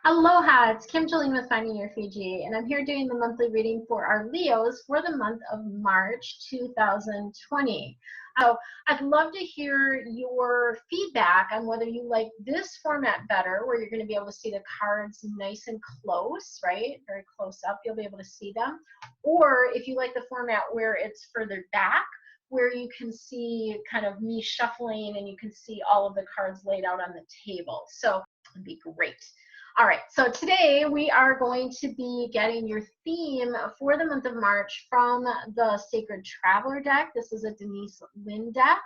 Aloha, it's Kim Jolene with Finding Your Fiji, and I'm here doing the monthly reading for our Leos for the month of March 2020. So I'd love to hear your feedback on whether you like this format better, where you're going to be able to see the cards nice and close, right? Very close up, you'll be able to see them. Or if you like the format where it's further back, where you can see kind of me shuffling and you can see all of the cards laid out on the table. So it'd be great. All right, so today we are going to be getting your theme for the month of March from the Sacred Traveler deck. This is a Denise Lynn deck,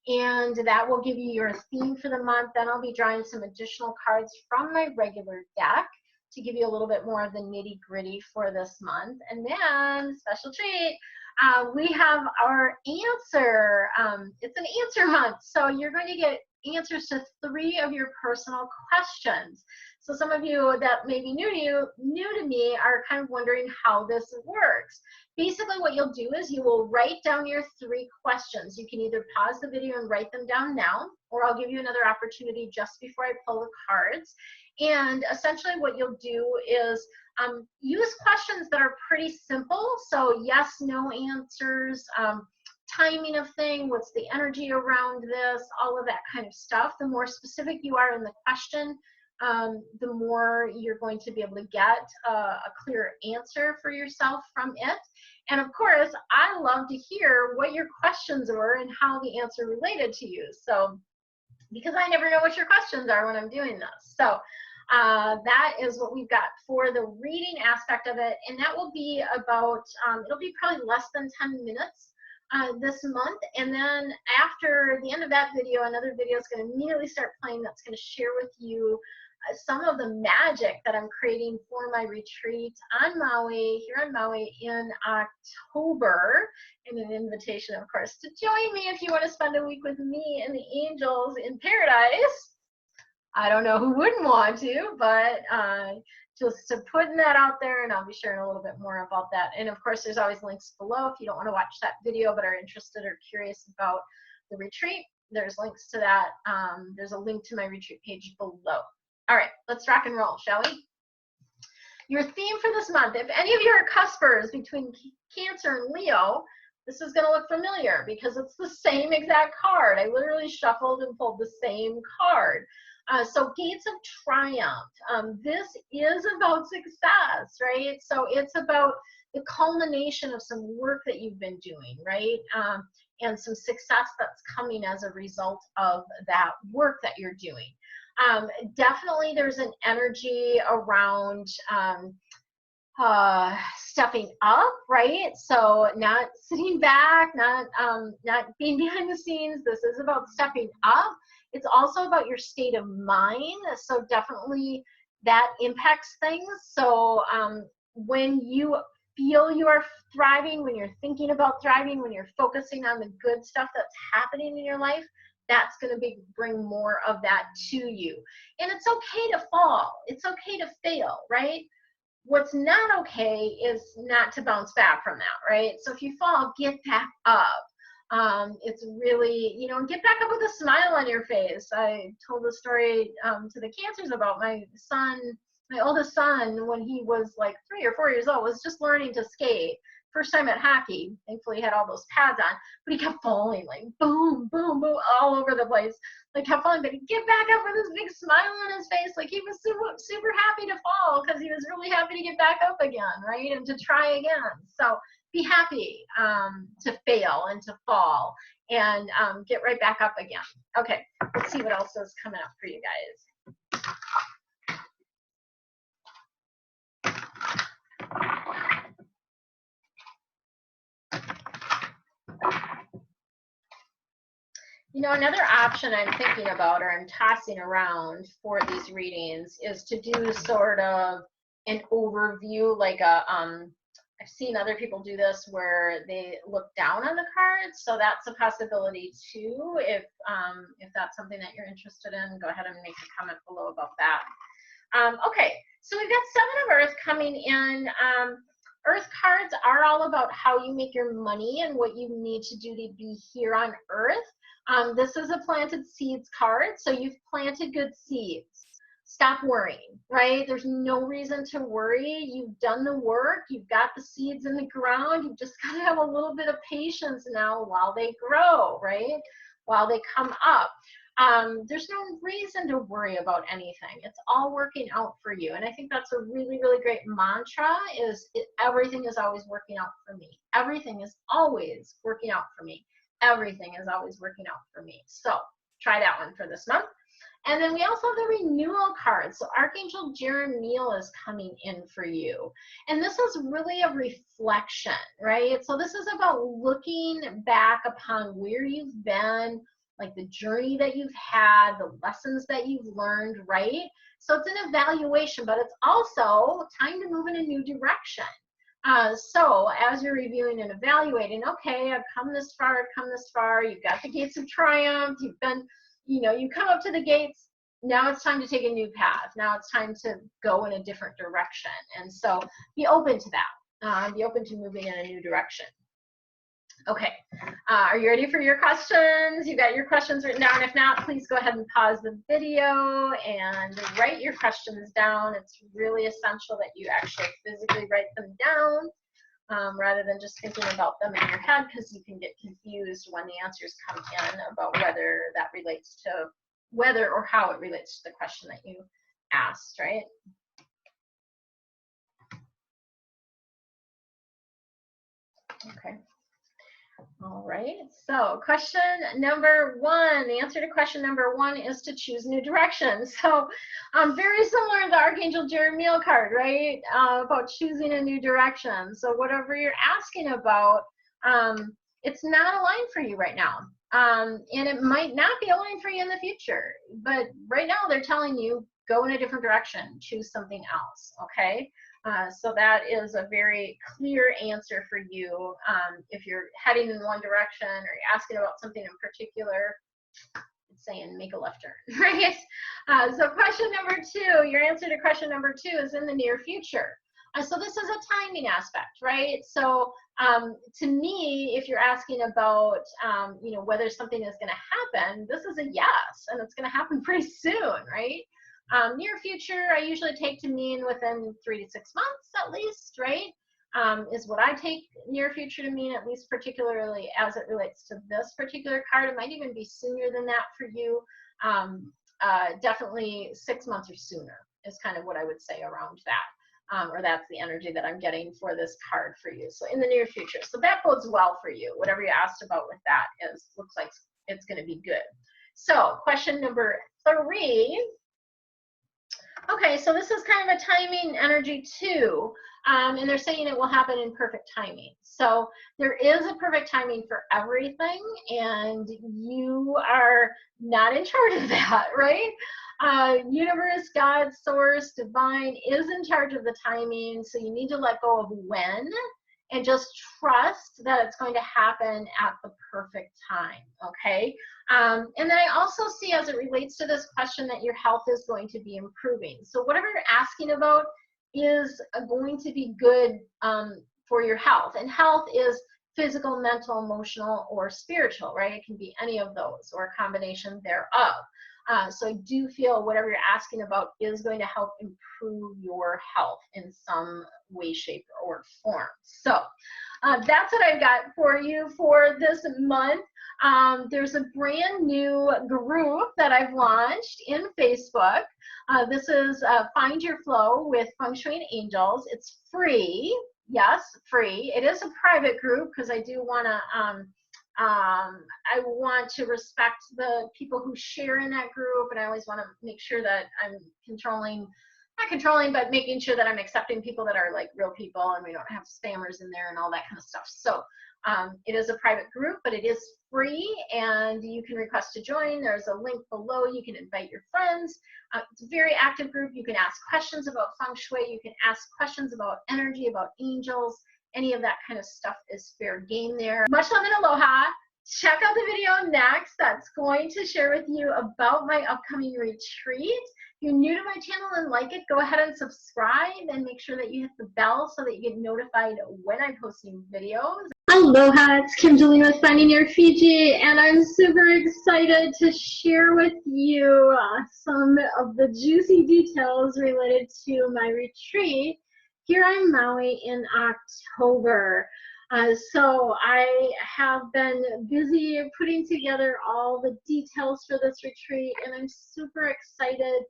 and that will give you your theme for the month. Then I'll be drawing some additional cards from my regular deck to give you a little bit more of the nitty-gritty for this month. And then, special treat, we have our answer. It's an answer month, so you're going to get answers to 3 of your personal questions. So some of you that may be new to me are kind of wondering how this works. Basically what you'll do is you will write down your 3 questions. You can either pause the video and write them down now, or I'll give you another opportunity just before I pull the cards. And essentially what you'll do is use questions that are pretty simple. So yes, no answers, timing of thing, what's the energy around this, all of that kind of stuff. The more specific you are in the question, the more you're going to be able to get a clear answer for yourself from it. And of course, I love to hear what your questions were and how the answer related to you. So, because I never know what your questions are when I'm doing this. So that is what we've got for the reading aspect of it. And that will be about, it'll be probably less than 10 minutes this month. And then after the end of that video, another video is going to immediately start playing that's going to share with you some of the magic that I'm creating for my retreat on Maui, here on Maui in October, and an invitation, of course, to join me if you want to spend a week with me and the angels in paradise. I don't know who wouldn't want to, but just to putting that out there, and I'll be sharing a little bit more about that. And of course, there's always links below if you don't want to watch that video but are interested or curious about the retreat. There's links to that. There's a link to my retreat page below. All right, let's rock and roll, shall we? Your theme for this month, if any of you are cuspers between Cancer and Leo, this is going to look familiar because it's the same exact card. I literally shuffled and pulled the same card. So Gates of Triumph, this is about success, right? So it's about the culmination of some work that you've been doing, right? And some success that's coming as a result of that work that you're doing. Definitely there's an energy around stepping up, right? So not sitting back, not being behind the scenes. This is about stepping up. It's also about your state of mind. So definitely that impacts things. So when you feel you are thriving, when you're thinking about thriving, when you're focusing on the good stuff that's happening in your life, that's going to bring more of that to you. And it's okay to fall. It's okay to fail, right? What's not okay is not to bounce back from that, right? So if you fall, get back up. It's really, you know, get back up with a smile on your face. I told the story to the Cancers about my son, my oldest son, when he was like 3 or 4 years old, was just learning to skate. First time at hockey. Thankfully he had all those pads on, but he kept falling, like boom, boom, boom, all over the place. Like kept falling, but he'd get back up with this big smile on his face, like he was super happy to fall because he was really happy to get back up again, right? And to try again. So be happy to fail and to fall and get right back up again. Okay, let's see what else is coming up for you guys. You know, another option I'm thinking about or I'm tossing around for these readings is to do sort of an overview, like a, I've seen other people do this where they look down on the cards. So that's a possibility too. If that's something that you're interested in, go ahead and make a comment below about that. Okay, so we've got 7 of Earth coming in. Earth cards are all about how you make your money and what you need to do to be here on Earth. This is a planted seeds card, so you've planted good seeds. stop worrying, right? There's no reason to worry. You've done the work. You've got the seeds in the ground. You've just got to have a little bit of patience now while they grow, right? While they come up. There's no reason to worry about anything. It's all working out for you. And I think that's a really, really great mantra is everything is always working out for me. Everything is always working out for me. Everything is always working out for me. So try that one for this month. And then we also have the renewal card. So Archangel Jeremiel is coming in for you. And this is really a reflection, right? So this is about looking back upon where you've been, like the journey that you've had, the lessons that you've learned, right? So it's an evaluation, but it's also time to move in a new direction. So as you're reviewing and evaluating, okay, I've come this far, I've come this far, you've got the gates of triumph, you've been, you know, you come up to the gates, now it's time to take a new path. Now it's time to go in a different direction. And so be open to that. Be open to moving in a new direction. Okay, are you ready for your questions? You got your questions written down. If not, please go ahead and pause the video and write your questions down. It's really essential that you actually physically write them down rather than just thinking about them in your head, because you can get confused when the answers come in about whether that relates to whether or how it relates to the question that you asked, right? Okay. All right, so question number one, the answer to question number one is to choose new direction. So very similar to the Archangel Jeremiel card, right? About choosing a new direction. So whatever you're asking about, it's not aligned for you right now. And it might not be aligned for you in the future. But right now they're telling you, go in a different direction, choose something else, okay? So that is a very clear answer for you. If you're heading in one direction or you're asking about something in particular, it's saying make a left turn, right? So question number two, your answer to question number two is in the near future. So this is a timing aspect, right? So to me, if you're asking about, you know, whether something is going to happen, this is a yes, and it's going to happen pretty soon, right? Near future, I usually take to mean within 3 to 6 months at least, right? Is what I take near future to mean, at least particularly as it relates to this particular card. It might even be sooner than that for you. Definitely 6 months or sooner is kind of what I would say around that. Or that's the energy that I'm getting for this card for you. So in the near future. So that bodes well for you. Whatever you asked about with that looks like it's going to be good. So question number three. Okay, so this is kind of a timing energy too, and they're saying it will happen in perfect timing. So there is a perfect timing for everything, and you are not in charge of that, right? Universe, God, source, divine is in charge of the timing, so you need to let go of when and just trust that it's going to happen at the perfect time, okay? And then I also see, as it relates to this question, that your health is going to be improving. So whatever you're asking about is going to be good for your health. And health is physical, mental, emotional, or spiritual, right? It can be any of those or a combination thereof. So I do feel whatever you're asking about is going to help improve your health in some way, shape, or form. So that's what I've got for you for this month. There's a brand new group that I've launched in Facebook. This is Find Your Flow with Feng Shui and Angels. It's free. Yes, free. It is a private group because I do want to I want to respect the people who share in that group, and I always want to make sure that I'm not controlling, but making sure that I'm accepting people that are like real people and we don't have spammers in there and all that kind of stuff. So it is a private group, but it is free and you can request to join. There's a link below. You can invite your friends. It's a very active group. You can ask questions about Feng Shui. You can ask questions about energy, about angels. Any of that kind of stuff is fair game there. Much love and aloha. Check out the video next that's going to share with you about my upcoming retreat. If you're new to my channel and like it, go ahead and subscribe and make sure that you hit the bell so that you get notified when I post new videos. Aloha, it's Kimberly with Finding Your Fiji, and I'm super excited to share with you some of the juicy details related to my retreat here on Maui in October. So I have been busy putting together all the details for this retreat, and I'm super excited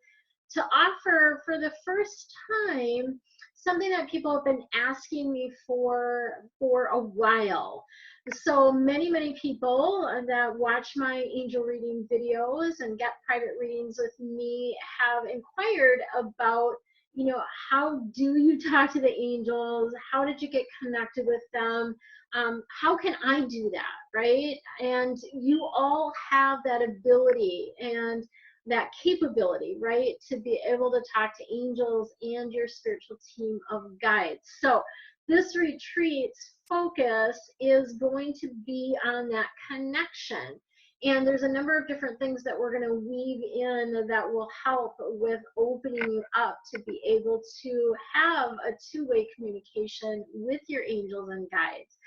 to offer for the first time something that people have been asking me for a while. So many people that watch my angel reading videos and get private readings with me have inquired about, you know, how do you talk to the angels? How did you get connected with them? How can I do that, right? And you all have that ability and that capability, right, to be able to talk to angels and your spiritual team of guides. So this retreat's focus is going to be on that connection. And there's a number of different things that we're going to weave in that will help with opening you up to be able to have a two-way communication with your angels and guides.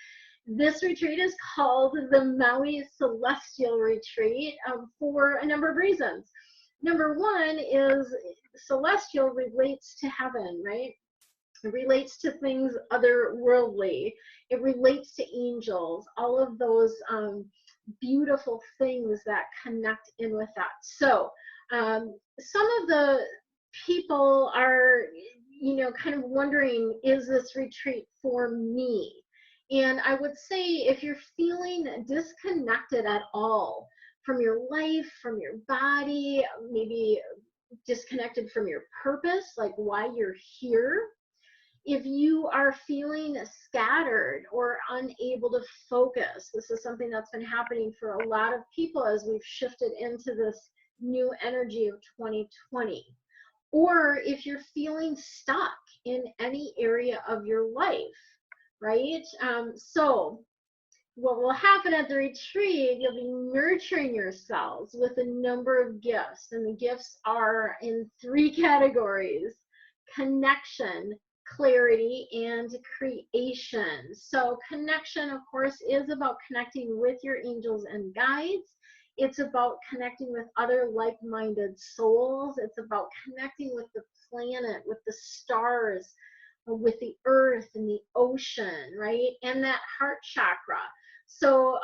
This retreat is called the Maui Celestial Retreat for a number of reasons. Number one is celestial relates to heaven, right? It relates to things otherworldly. It relates to angels, all of those beautiful things that connect in with that. So some of the people are, you know, kind of wondering, is this retreat for me? And I would say if you're feeling disconnected at all from your life, from your body, maybe disconnected from your purpose, like why you're here, if you are feeling scattered or unable to focus, this is something that's been happening for a lot of people as we've shifted into this new energy of 2020. Or if you're feeling stuck in any area of your life, right? So what will happen at the retreat, you'll be nurturing yourselves with a number of gifts, and the gifts are in three categories: connection, clarity, and creation. So connection, of course, is about connecting with your angels and guides. It's about connecting with other like-minded souls. It's about connecting with the planet, with the stars, with the earth and the ocean, right? And that heart chakra. So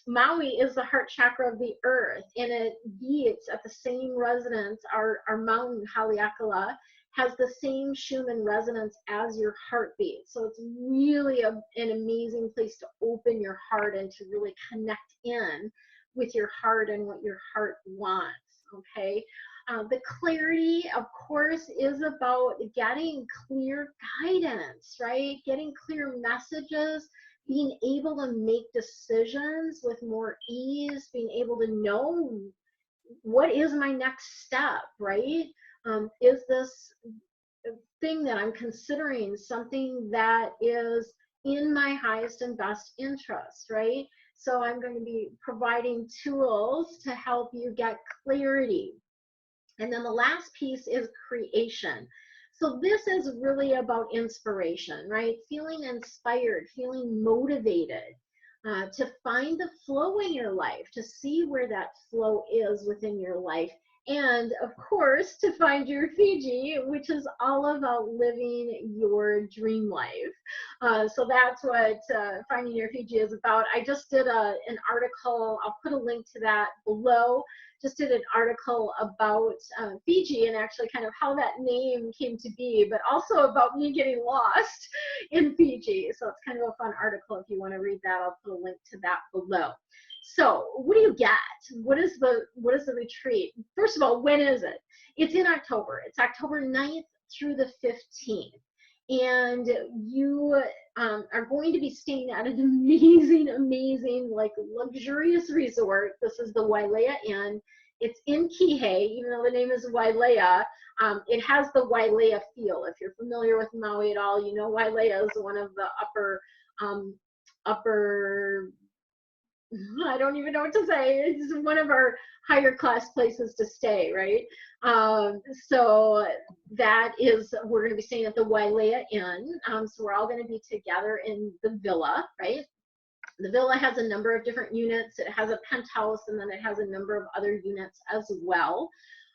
Maui is the heart chakra of the earth, and it beats at the same resonance. Our mountain, Haleakala, has the same Schumann resonance as your heartbeat. So it's really an amazing place to open your heart and to really connect in with your heart and what your heart wants, okay? The clarity, of course, is about getting clear guidance, right? Getting clear messages, being able to make decisions with more ease, being able to know what is my next step, right? Is this thing that I'm considering something that is in my highest and best interest, right? So I'm going to be providing tools to help you get clarity. And then the last piece is creation. So this is really about inspiration, right? Feeling inspired, feeling motivated to find the flow in your life, to see where that flow is within your life. And of course, to find your Fiji, which is all about living your dream life. So that's what Finding Your Fiji is about. I just did an article, I'll put a link to that below. Just did an article about Fiji and actually kind of how that name came to be, but also about me getting lost in Fiji. So it's kind of a fun article. If you want to read that, I'll put a link to that below. So what do you get? What is the retreat? First of all, when is it? It's in October. It's October 9th through the 15th. And you are going to be staying at an amazing, like luxurious resort. This is the Wailea Inn. It's in Kihei, even though the name is Wailea. It has the Wailea feel. If you're familiar with Maui at all, you know Wailea is one of the upper, I don't even know what to say. It's one of our higher class places to stay, right? So that is, we're going to be staying at the Wailea Inn. So we're all going to be together in the villa, right? The villa has a number of different units. It has a penthouse, and then it has a number of other units as well.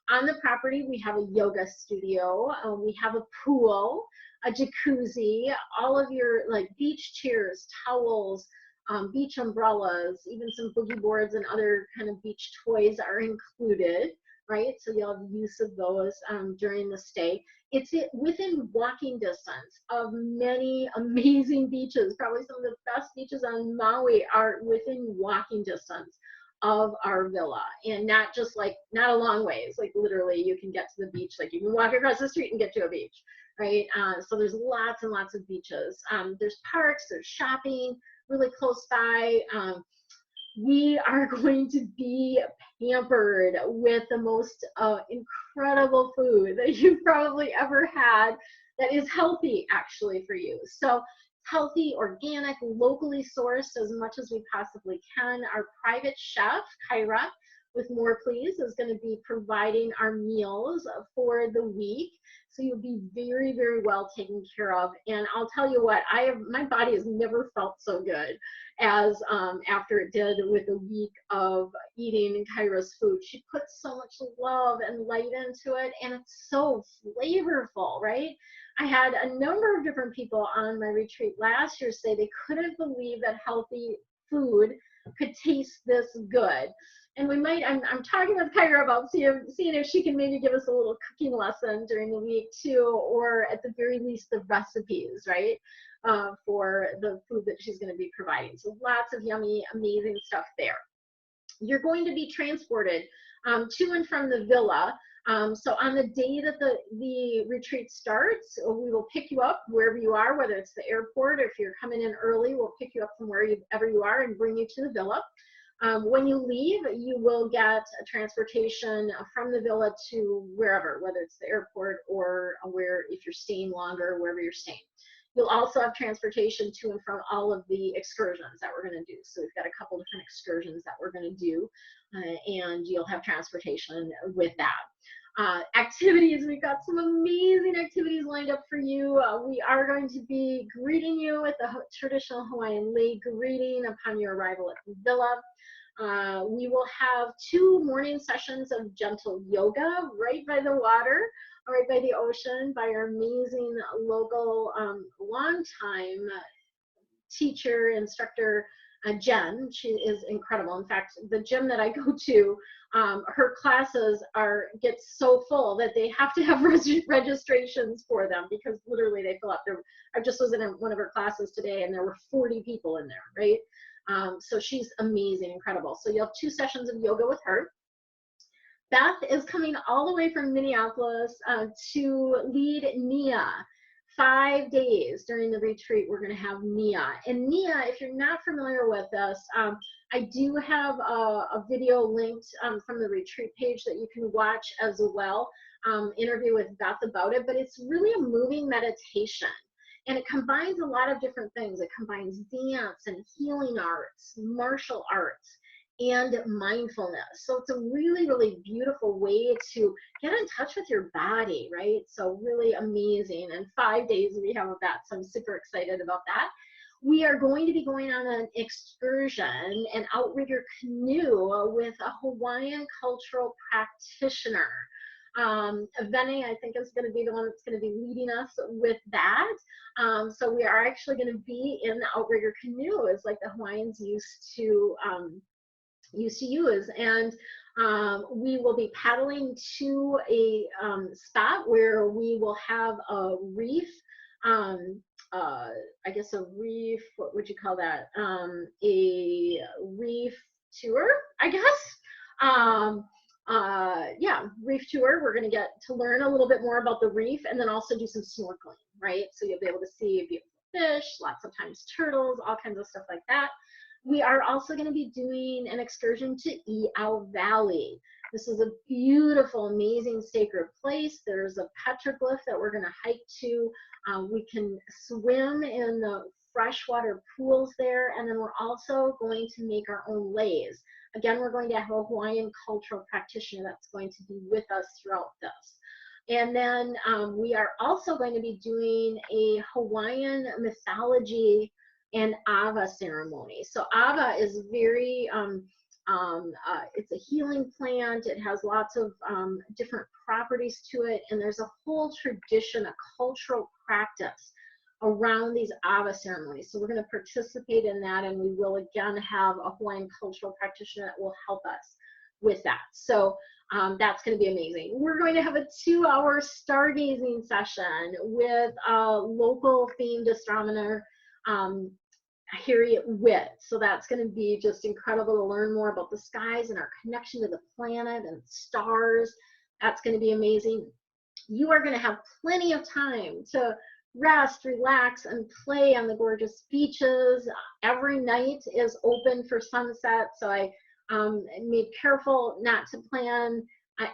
On the property, we have a yoga studio. We have a pool, a jacuzzi, all of your like beach chairs, towels, beach umbrellas, even some boogie boards and other kind of beach toys are included, right? So you'll have use of those during the stay. It's within walking distance of many amazing beaches. Probably some of the best beaches on Maui are within walking distance of our villa, and not just like, not a long ways, like literally you can get to the beach, like you can walk across the street and get to a beach, right? So there's lots and lots of beaches. There's parks, there's shopping really close by. We are going to be pampered with the most incredible food that you've probably ever had that is healthy actually for you. So healthy, organic, locally sourced as much as we possibly can. Our private chef, Kyra, with More Please, is going to be providing our meals for the week. So you'll be very, very well taken care of. And I'll tell you what, my body has never felt so good as after it did with a week of eating Kyra's food. She puts so much love and light into it, and it's so flavorful, right? I had a number of different people on my retreat last year say they couldn't believe that healthy food could taste this good. And we might, I'm talking with Kyra about seeing if she can maybe give us a little cooking lesson during the week too, or at the very least the recipes, right, for the food that she's going to be providing. So lots of yummy, amazing stuff there. You're going to be transported to and from the villa. So on the day that the retreat starts, we will pick you up wherever you are, whether it's the airport or if you're coming in early, we'll pick you up from wherever you are and bring you to the villa. When you leave, you will get a transportation from the villa to wherever, whether it's the airport or if you're staying longer, wherever you're staying. You'll also have transportation to and from all of the excursions that we're going to do. So we've got a couple different excursions that we're going to do, and you'll have transportation with that. Activities, we've got some amazing activities lined up for you. We are going to be greeting you with the traditional Hawaiian lei greeting upon your arrival at the villa. We will have 2 morning sessions of gentle yoga right by the water, right by the ocean, by our amazing local longtime teacher, instructor, Jen. She is incredible. In fact, the gym that I go to, her classes get so full that they have to have registrations for them, because literally they fill up. I just was in one of her classes today and there were 40 people in there, right? So she's amazing, incredible. So you'll have 2 sessions of yoga with her. Beth is coming all the way from Minneapolis to lead NIA. 5 days during the retreat, we're going to have NIA. And NIA, if you're not familiar with this, I do have a video linked from the retreat page that you can watch as well, interview with Beth about it, but it's really a moving meditation. And it combines a lot of different things. It combines dance and healing arts, martial arts, and mindfulness. So it's a really, really beautiful way to get in touch with your body, right? So really amazing. And 5 days we have of that, so I'm super excited about that. We are going to be going on an excursion, an outrigger canoe with a Hawaiian cultural practitioner. Vene, I think, is going to be the one that's going to be leading us with that. So we are actually going to be in the outrigger canoe, as like the Hawaiians used to use, and we will be paddling to a spot where we will have a reef, I guess a reef, what would you call that, a reef tour, I guess. Yeah, reef tour. We're going to get to learn a little bit more about the reef, and then also do some snorkeling, right? So you'll be able to see beautiful fish, lots of times turtles, all kinds of stuff like that. We are also going to be doing an excursion to I'au Valley. This is a beautiful, amazing sacred place. There's a petroglyph that we're going to hike to. We can swim in the freshwater pools there, and then we're also going to make our own leis. Again, we're going to have a Hawaiian cultural practitioner that's going to be with us throughout this. And then we are also going to be doing a Hawaiian mythology and Ava ceremony. So Ava is very, it's a healing plant. It has lots of different properties to it, and there's a whole tradition, a cultural practice around these Ava ceremonies. So we're going to participate in that, and we will again have a Hawaiian cultural practitioner that will help us with that. So that's going to be amazing. We're going to have a 2-hour stargazing session with a local themed astronomer, Harriet Witt. So that's going to be just incredible to learn more about the skies and our connection to the planet and stars. That's going to be amazing. You are going to have plenty of time to rest, relax, and play on the gorgeous beaches. Every night is open for sunset, so I made careful not to plan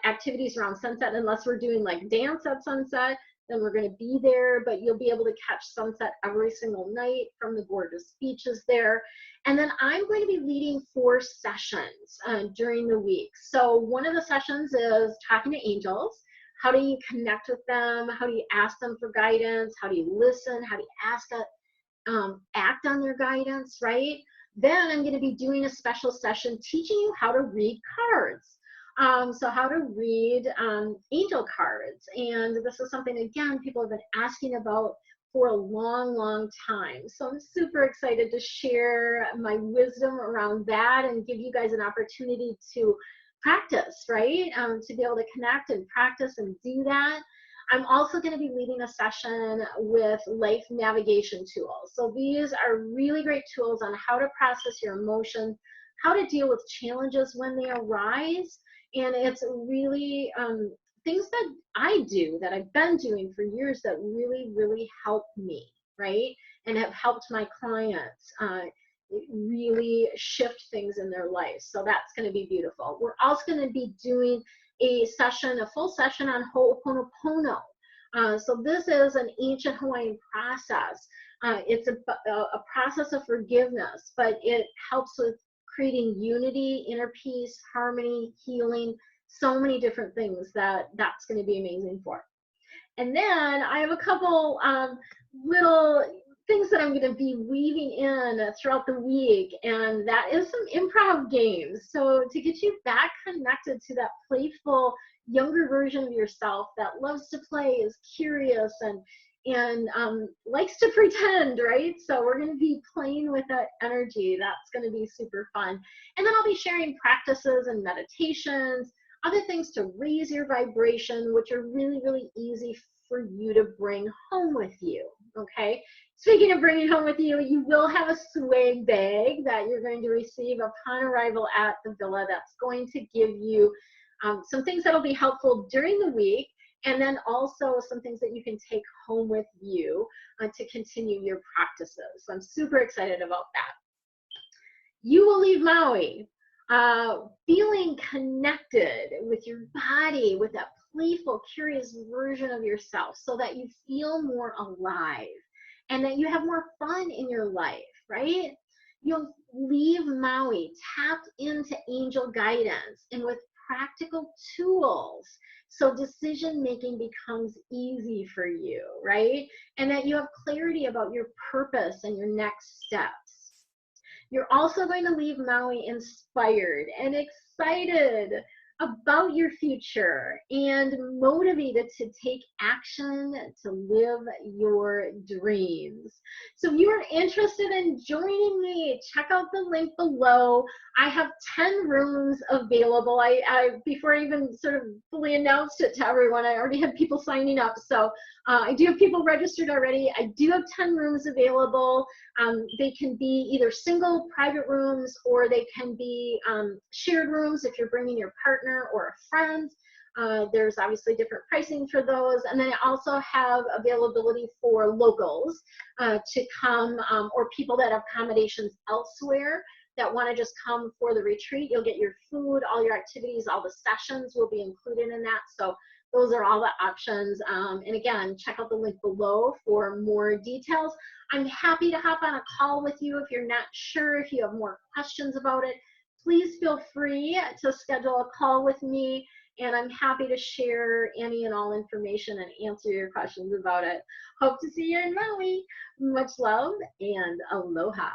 activities around sunset unless we're doing like dance at sunset. Then we're going to be there, but you'll be able to catch sunset every single night from the gorgeous beaches there. And then I'm going to be leading 4 sessions during the week. So one of the sessions is talking to angels. How do you connect with them? How do you ask them for guidance? How do you listen? How do you act on their guidance, right? Then I'm going to be doing a special session teaching you how to read cards. So how to read angel cards. And this is something, again, people have been asking about for a long, long time. So I'm super excited to share my wisdom around that and give you guys an opportunity to practice, right? To be able to connect and practice and do that. I'm also going to be leading a session with life navigation tools. So these are really great tools on how to process your emotions, how to deal with challenges when they arise. And it's really things that I do, that I've been doing for years, that really, really help me, right? And have helped my clients really shift things in their life. So that's going to be beautiful. We're also going to be doing a session, a full session on Ho'oponopono. So this is an ancient Hawaiian process. It's a process of forgiveness, but it helps with creating unity, inner peace, harmony, healing, so many different things that's going to be amazing for. And then I have a couple little things that I'm going to be weaving in throughout the week, and that is some improv games. So to get you back connected to that playful, younger version of yourself that loves to play, is curious, and likes to pretend, right? So we're going to be playing with that energy. That's going to be super fun. And then I'll be sharing practices and meditations, other things to raise your vibration, which are really, really easy for you to bring home with you, okay? Speaking of bringing home with you, you will have a swag bag that you're going to receive upon arrival at the villa that's going to give you some things that'll be helpful during the week, and then also some things that you can take home with you to continue your practices. So I'm super excited about that. You will leave Maui feeling connected with your body, with that playful, curious version of yourself, so that you feel more alive and that you have more fun in your life, right? You'll leave Maui tapped into angel guidance and with practical tools, so decision making becomes easy for you, right? And that you have clarity about your purpose and your next steps. You're also going to leave Maui inspired and excited about your future and motivated to take action to live your dreams. So if you are interested in joining me, check out the link below. I have 10 rooms available. Before I even sort of fully announced it to everyone, I already had people signing up. So I do have people registered already. I do have 10 rooms available. They can be either single private rooms, or they can be shared rooms if you're bringing your partner or a friend. There's obviously different pricing for those. And then I also have availability for locals to come, or people that have accommodations elsewhere that want to just come for the retreat. You'll get your food, all your activities, all the sessions will be included in that. So those are all the options. And again, check out the link below for more details. I'm happy to hop on a call with you if you're not sure, if you have more questions about it. Please feel free to schedule a call with me. and I'm happy to share any and all information and answer your questions about it. Hope to see you in Maui. Much love and aloha.